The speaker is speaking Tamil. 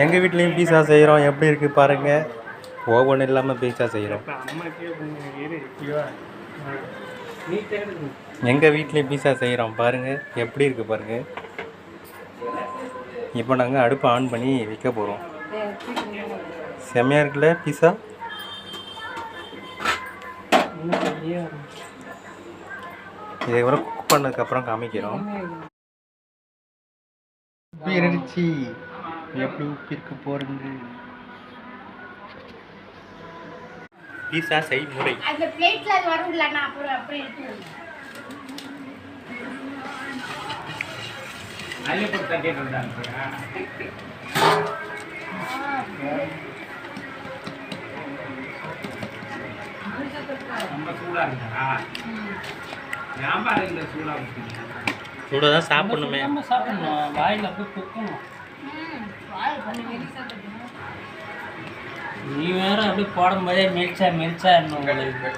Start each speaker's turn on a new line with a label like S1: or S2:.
S1: எங்கள் வீட்லேயும் பீஸா செய்கிறோம். எப்படி இருக்குது பாருங்கள். ஓவன் இல்லாமல் பீஸா செய்கிறோம். எங்கள் வீட்லேயும் பீஸா செய்கிறோம் பாருங்கள். எப்படி இருக்குது பாருங்கள். இப்போ நாங்கள் அடுப்பை ஆன் பண்ணி வைக்க போகிறோம். செம்மையாக இருக்குல்ல பீஸா. இதுக்கப்புறம் குக் பண்ணதுக்கப்புறம் காமிக்கிறோம். உப்பு இருந்துச்சு. எப்படி உப்பு இருக்கு போறது. பீஸா செய்முறை.
S2: அந்த பிளேட்ல வரும்ல, நான் அப்புறம் அப்படியே எடுத்து
S3: அள்ளி போட்டு தட்டிட்டு இருந்தாங்க. ரொம்ப சூடா இருக்கா? வியாபாரம் இல்லை, சூடா இருக்கு.
S1: சூடாக தான் சாப்பிடணுமே.
S3: நம்ம சாப்பிடணும், வாயில் அப்படியே குக்கணும். நீ வேற அப்படியே போடும்போதே மெரிச்சா மெரிச்சா உங்களுக்கு